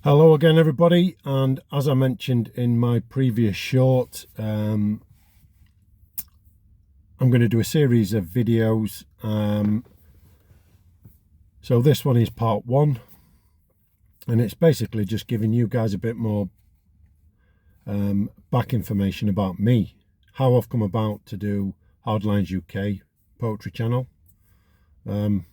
Hello again everybody, and as I mentioned in my previous short, I'm going to do a series of videos. So this one is part one, and it's basically just giving you guys a bit more back information about me, how I've come about to do Hardlines UK poetry channel. None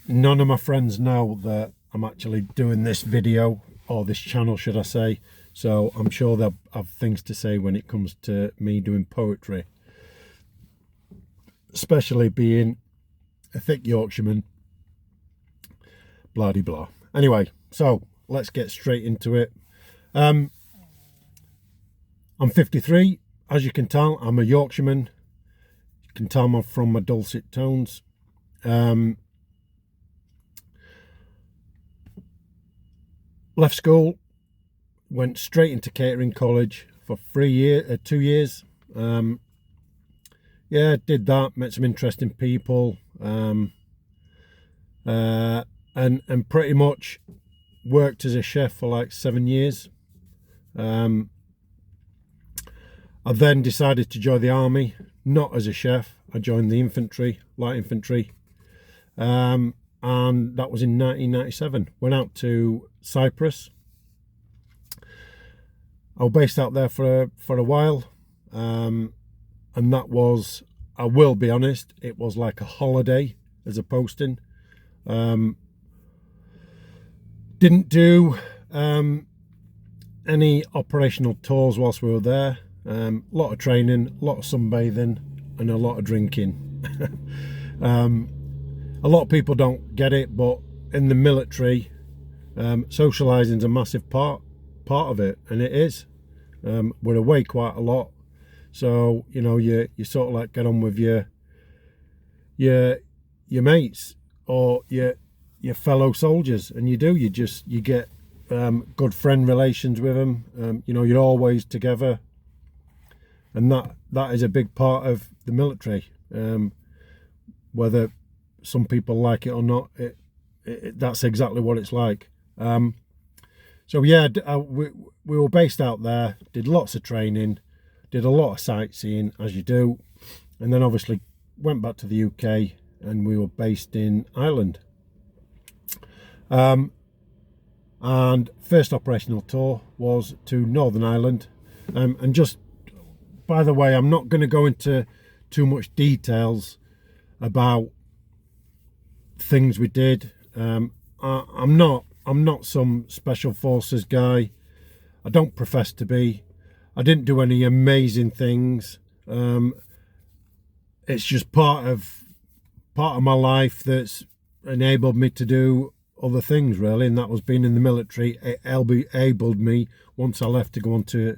of my friends know that I'm actually doing this video, or this channel should I say, so I'm sure they'll have things to say when it comes to me doing poetry, especially being a thick Yorkshireman, blah de blah. Anyway, so let's get straight into it. I'm 53, as you can tell. I'm a Yorkshireman. You can tell from my dulcet tones. Left school, went straight into catering college for 2 years. Yeah, did that, met some interesting people, and pretty much worked as a chef for like 7 years. I then decided to join the army, not as a chef. I joined the infantry, light infantry, and that was in 1997. Went out to Cyprus. I was based out there for a while, and that was, I will be honest, it was like a holiday as a posting. Didn't do any operational tours whilst we were there. A lot of training, a lot of sunbathing, and a lot of drinking. A lot of people don't get it, but in the military, socialising is a massive part of it, and it is. We're away quite a lot, so you know you sort of like get on with your mates or your fellow soldiers, and you get good friend relations with them. You know, you're always together, and that is a big part of the military. Whether some people like it or not, that's exactly what it's like. So yeah, we were based out there, did lots of training, did a lot of sightseeing, as you do, and then obviously went back to the UK, and we were based in Ireland. And first operational tour was to Northern Ireland. And just, by the way, I'm not going to go into too much details about things we did. I'm not some special forces guy. I don't profess to be. I didn't do any amazing things. It's just part of my life that's enabled me to do other things, really, and that was being in the military. It enabled me, once I left, to go on to,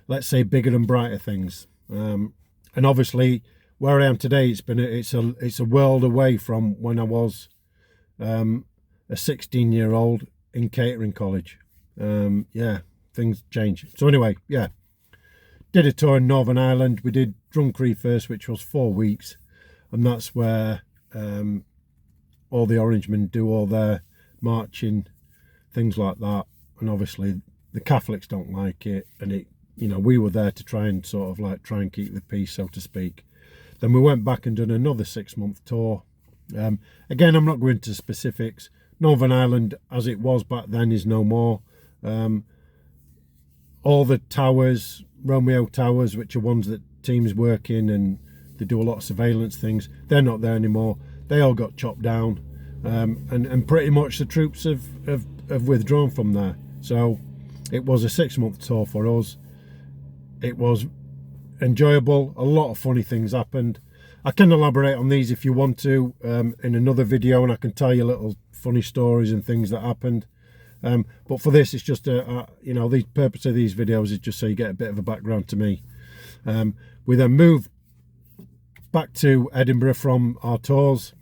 let's say, bigger and brighter things. And obviously, where I am today, it's a world away from when I was a 16-year-old in catering college. Yeah, things change. So anyway, yeah, did a tour in Northern Ireland. We did Drumcree first, which was 4 weeks, and that's where all the Orangemen do all their marching, things like that. And obviously the Catholics don't like it, and you know, we were there to try and sort of like try and keep the peace, so to speak. Then we went back and done another 6-month tour. Again, I'm not going into specifics. Northern Ireland, as it was back then, is no more. All the towers, Romeo Towers, which are ones that teams work in and they do a lot of surveillance things, they're not there anymore. They all got chopped down, and pretty much the troops have withdrawn from there. So it was a 6-month tour for us. It was enjoyable. A lot of funny things happened. I can elaborate on these if you want to in another video, and I can tell you little funny stories and things that happened. But for this, it's just you know, the purpose of these videos is just so you get a bit of a background to me. We then moved back to Edinburgh from our tours.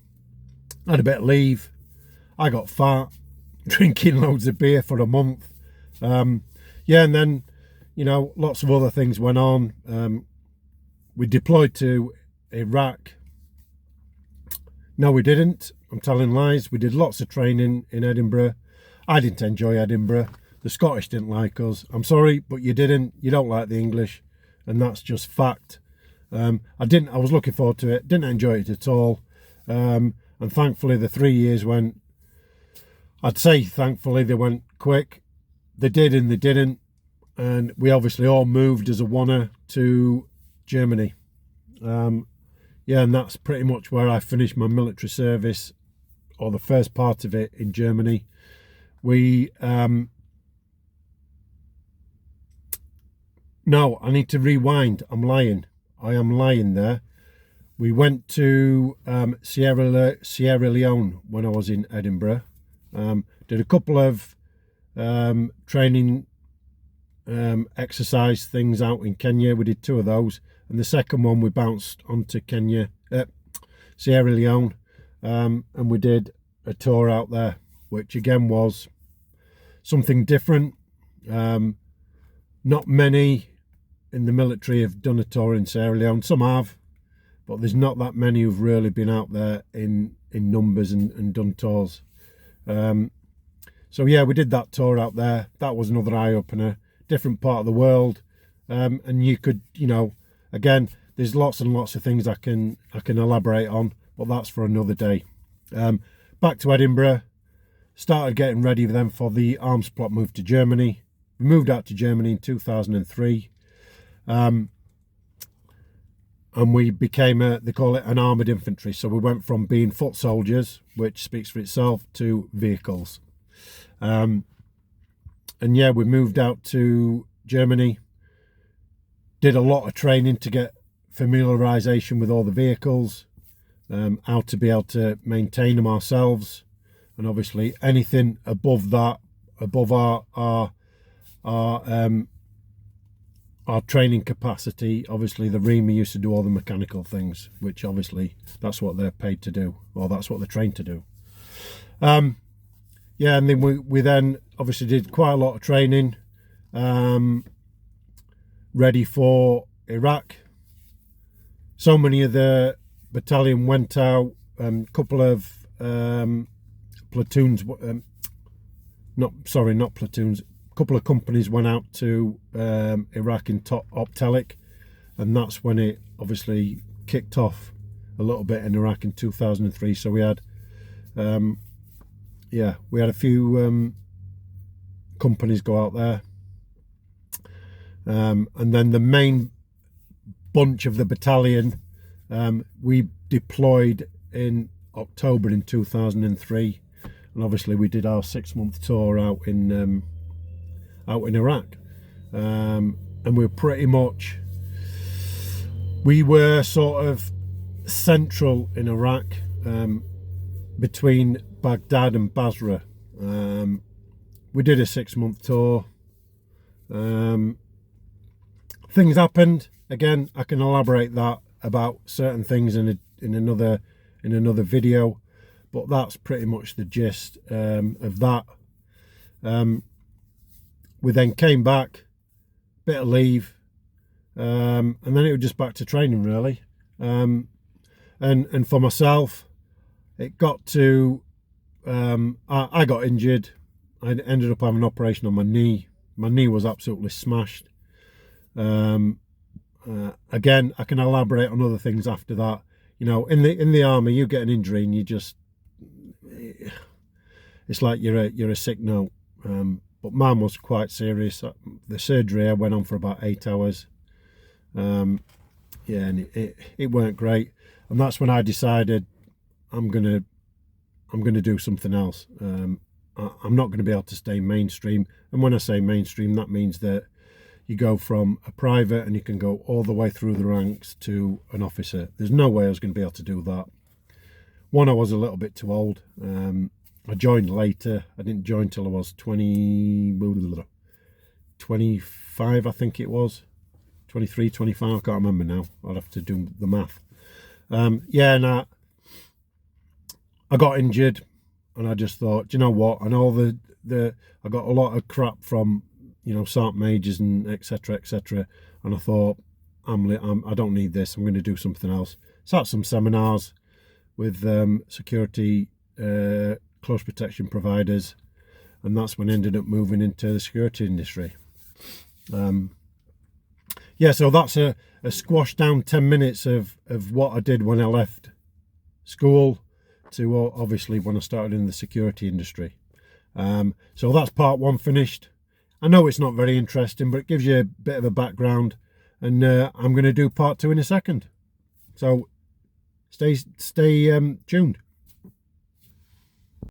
Had a bit of leave. I got fat, drinking loads of beer for a month. Yeah, and then, you know, lots of other things went on. We deployed to Iraq. No, we didn't. I'm telling lies. We did lots of training in Edinburgh. I didn't enjoy Edinburgh. The Scottish didn't like us. I'm sorry, but you didn't. You don't like the English, and that's just fact. I was looking forward to it. Didn't enjoy it at all. And thankfully, the 3 years went. I'd say thankfully they went quick. They did and they didn't, and we obviously all moved as a oner to Germany. Yeah, and that's pretty much where I finished my military service, or the first part of it, in Germany. No, I need to rewind. I'm lying. I am lying there. We went to Sierra Leone when I was in Edinburgh. Did a couple of training exercise things out in Kenya. We did 2 of those, and the second one we bounced onto Sierra Leone, and we did a tour out there, which again was something different. Not many in the military have done a tour in Sierra Leone. Some have, but there's not that many who've really been out there in numbers and done tours. So yeah, we did that tour out there. That was another eye-opener. Different part of the world, and you could, again, there's lots and lots of things I can elaborate on, but that's for another day. Back to Edinburgh. Started getting ready then for the arms plot move to Germany. We moved out to Germany in 2003. And we became they call it an armoured infantry. So we went from being foot soldiers, which speaks for itself, to vehicles. And yeah, we moved out to Germany, did a lot of training to get familiarisation with all the vehicles, how to be able to maintain them ourselves, and obviously anything above that, above our training capacity. Obviously the Rema used to do all the mechanical things, which obviously that's what they're paid to do, or that's what they're trained to do. Yeah, and then we then obviously did quite a lot of training, ready for Iraq. So many of the battalion went out, couple of platoons, not platoons, a couple of companies went out to Iraq in Optelic, and that's when it obviously kicked off a little bit in Iraq in 2003. So we had a few companies go out there, and then the main bunch of the battalion we deployed in October in 2003, and obviously we did our 6-month tour out in Iraq, and we were sort of central in Iraq, between Baghdad and Basra. We did a 6-month tour. Things happened. Again, I can elaborate that about certain things in another video, but that's pretty much the gist of that. We then came back, bit of leave, and then it was just back to training really. And for myself, it got to I got injured. I ended up having an operation on my knee. My knee was absolutely smashed. Again, I can elaborate on other things after that. In the army, you get an injury and it's like you're a sick note. But mine was quite serious. The surgery I went on for about 8 hours. And it weren't great. And that's when I decided I'm gonna do something else. I'm not going to be able to stay mainstream. And when I say mainstream, that means that you go from a private and you can go all the way through the ranks to an officer. There's no way I was going to be able to do that. One, I was a little bit too old. I joined later. I didn't join till I was 25, I think it was. 23, 25, I can't remember now. I'll have to do the math. And I got injured, and I just thought, you know what? I know I got a lot of crap from, sergeant majors and etc. And I thought, I don't need this. I'm going to do something else. Sat some seminars with security, close protection providers, and that's when I ended up moving into the security industry. Yeah, so that's a squash down 10 minutes of what I did when I left school to obviously when I started in the security industry. So that's part one finished. I know it's not very interesting, but it gives you a bit of a background, and I'm going to do part two in a second. So stay tuned.